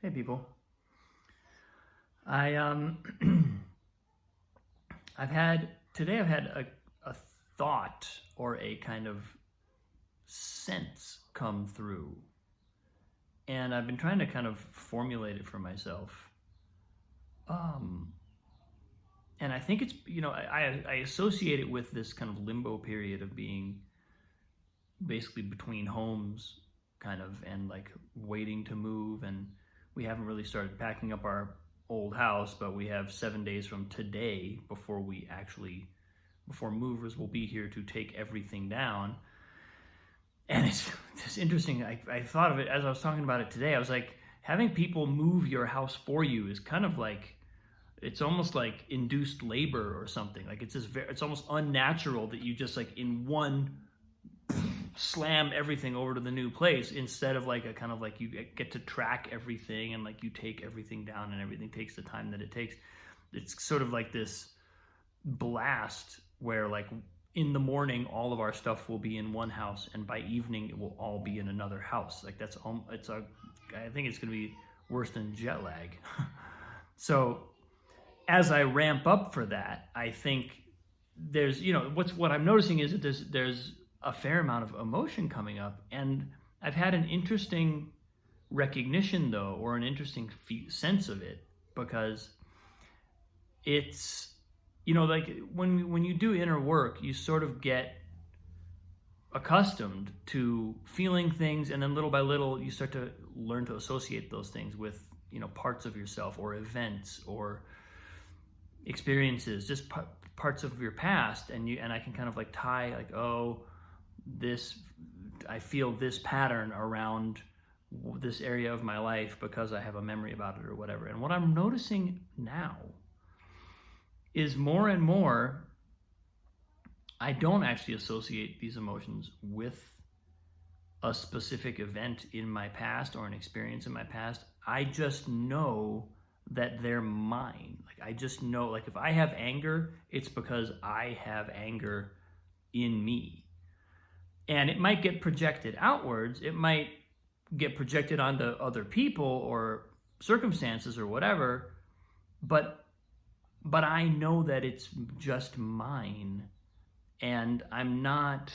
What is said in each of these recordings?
Hey people. I I've had a thought or a kind of sense come through. And I've been trying to kind of formulate it for myself. Um and I think it's I associate it with this kind of limbo period of being basically between homes kind of, and like waiting to move, and we haven't really started packing up our old house, but we have 7 days from today before movers will be here to take everything down. And it's just interesting. I thought of it as I was talking about it today. I was like, having people move your house for you is kind of like, it's almost like induced labor or something. Like it's almost unnatural that you just like in one slam everything over to the new place, instead of like a kind of like you get to track everything and like you take everything down and everything takes the time that it takes. It's sort of like this blast where like in the morning all of our stuff will be in one house, and by evening it will all be in another house. Like I think it's going to be worse than jet lag. So as I ramp up for that, I think there's what I'm noticing is that there's a fair amount of emotion coming up, and I've had an interesting recognition though, or an interesting sense of it, because it's like when you do inner work, you sort of get accustomed to feeling things, and then little by little you start to learn to associate those things with parts of yourself or events or experiences, just parts of your past, and I can kind of like tie like, oh, I feel this pattern around this area of my life because I have a memory about it or whatever. And what I'm noticing now is more and more, I don't actually associate these emotions with a specific event in my past or an experience in my past. I just know that they're mine. Like I just know, like if I have anger, it's because I have anger in me. And it might get projected outwards. It might get projected onto other people or circumstances or whatever. But I know that it's just mine, and I'm not.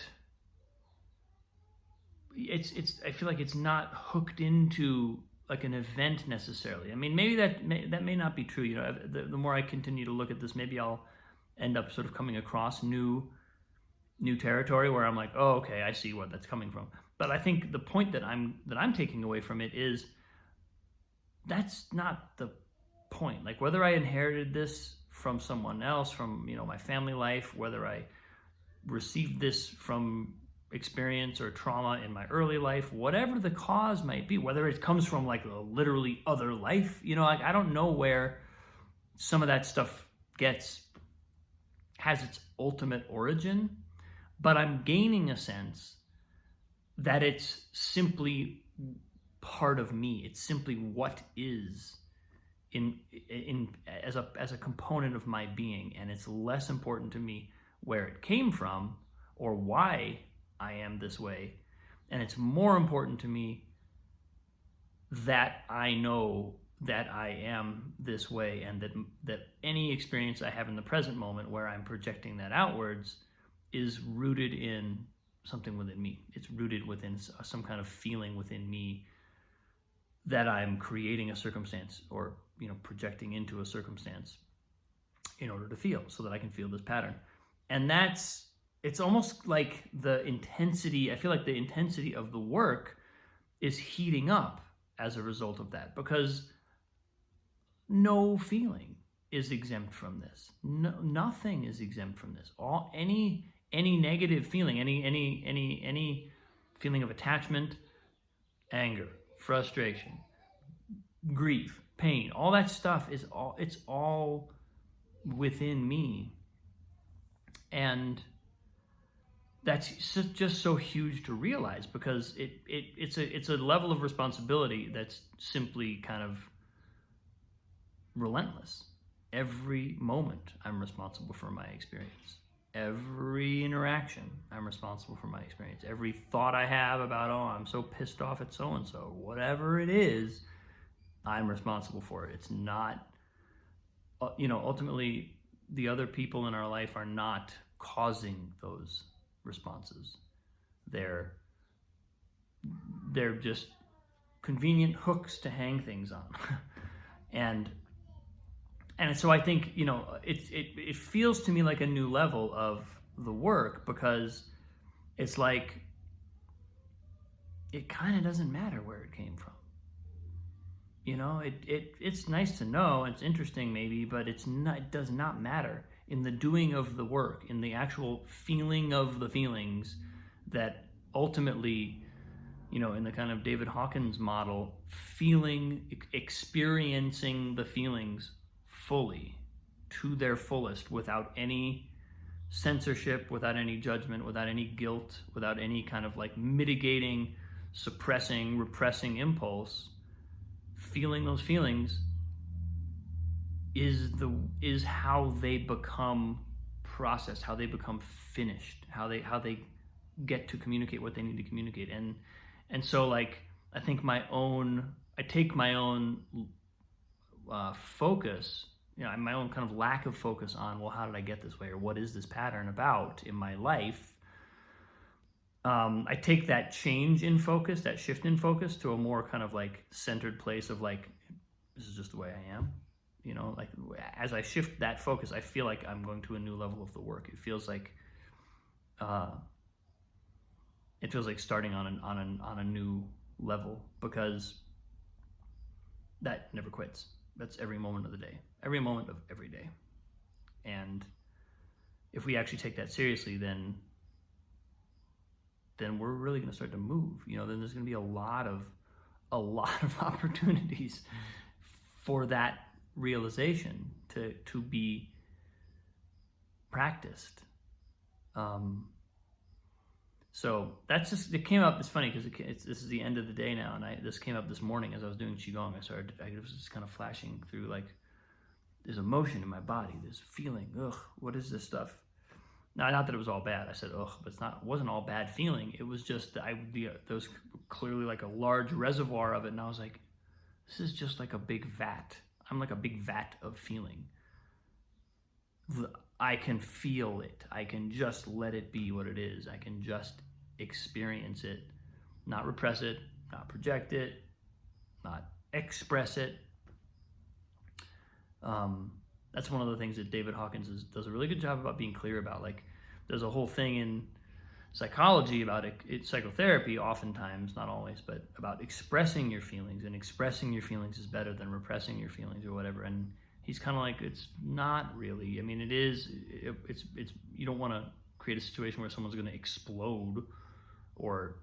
I feel like it's not hooked into like an event necessarily. I mean, maybe that may not be true. The more I continue to look at this, maybe I'll end up sort of coming across new territory where I'm like, oh, okay, I see where that's coming from. But I think the point that I'm taking away from it is that's not the point. Like whether I inherited this from someone else, from my family life, whether I received this from experience or trauma in my early life, whatever the cause might be, whether it comes from like a literally other life, like I don't know where some of that stuff has its ultimate origin. But I'm gaining a sense that it's simply part of me. It's simply what is as a component of my being, and it's less important to me where it came from or why I am this way, and it's more important to me that I know that I am this way, and that any experience I have in the present moment where I'm projecting that outwards is rooted in something within me. It's rooted within some kind of feeling within me that I'm creating a circumstance or projecting into a circumstance in order to feel, so that I can feel this pattern. And it's almost like I feel like the intensity of the work is heating up as a result of that, because no feeling is exempt from this. No, nothing is exempt from this. Any negative feeling, any feeling of attachment, anger, frustration, grief, pain, all that stuff it's all within me. And that's just so huge to realize, because it's a level of responsibility that's simply kind of relentless. Every moment I'm responsible for my experience. Every interaction, I'm responsible for my experience. Every thought I have about, oh, I'm so pissed off at so-and-so, whatever it is, I'm responsible for it. It's not, ultimately the other people in our life are not causing those responses. They're just convenient hooks to hang things on. and so I think, it feels to me like a new level of the work, because it's like it kind of doesn't matter where it came from. It's nice to know, it's interesting maybe, but it does not matter in the doing of the work, in the actual feeling of the feelings, that ultimately, in the kind of David Hawkins model, experiencing the feelings fully, to their fullest, without any censorship, without any judgment, without any guilt, without any kind of like mitigating, suppressing, repressing impulse. Feeling those feelings is how they become processed, how they become finished, how they get to communicate what they need to communicate. And so, like, I think I take my own focus, my own kind of lack of focus on, well, how did I get this way, or what is this pattern about in my life? I take that change in focus, that shift in focus, to a more kind of like centered place of like, this is just the way I am. Like, as I shift that focus, I feel like I'm going to a new level of the work. It feels like starting on a new level, because that never quits. That's every moment of the day, every moment of every day. And if we actually take that seriously, then we're really going to start to move. Then there's going to be a lot of opportunities for that realization to be practiced. So that's just, it came up. It's funny because this is the end of the day now, and this came up this morning as I was doing qigong. It was just kind of flashing through, like, there's emotion in my body, there's feeling. Ugh, what is this stuff? Now, not that it was all bad. I said, ugh, but it wasn't all bad feeling. It was just there was clearly like a large reservoir of it, and I was like, this is just like a big vat. I'm like a big vat of feeling. I can feel it. I can just let it be what it is. I can just experience it, not repress it, not project it, not express it. That's one of the things that David Hawkins does a really good job about being clear about. Like, there's a whole thing in psychology about psychotherapy, oftentimes, not always, but about expressing your feelings, and expressing your feelings is better than repressing your feelings or whatever. And he's kind of like, it's not really. I mean, it is. It's you don't want to create a situation where someone's going to explode, or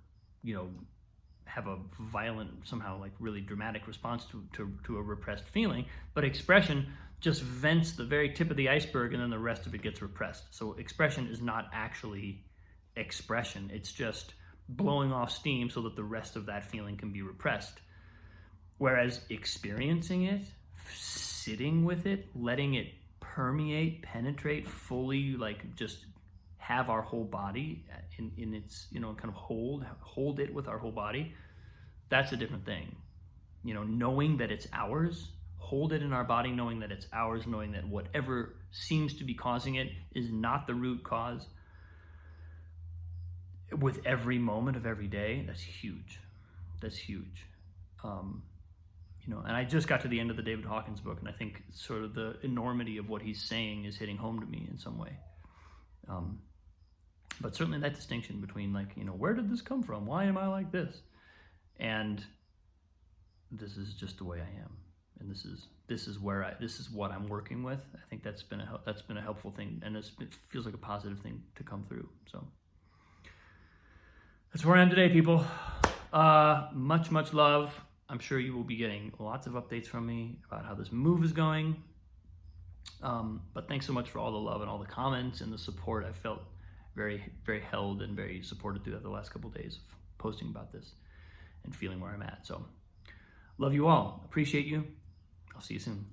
have a violent, somehow like really dramatic response to a repressed feeling. But expression just vents the very tip of the iceberg, and then the rest of it gets repressed. So expression is not actually expression. It's just blowing off steam so that the rest of that feeling can be repressed. Whereas experiencing it, sitting with it, letting it permeate, penetrate fully, like just have our whole body in its, kind of hold it with our whole body, that's a different thing. Knowing that it's ours, hold it in our body, knowing that it's ours, knowing that whatever seems to be causing it is not the root cause, with every moment of every day, that's huge. That's huge. And I just got to the end of the David Hawkins book, and I think sort of the enormity of what he's saying is hitting home to me in some way. But certainly that distinction between, like, where did this come from? Why am I like this? And this is just the way I am. And this is what I'm working with. I think that's been a helpful thing, and it feels like a positive thing to come through. So that's where I am today, people. Much love. I'm sure you will be getting lots of updates from me about how this move is going. But thanks so much for all the love and all the comments and the support. I felt very, very held and very supported throughout the last couple of days of posting about this and feeling where I'm at. So love you all. Appreciate you. I'll see you soon.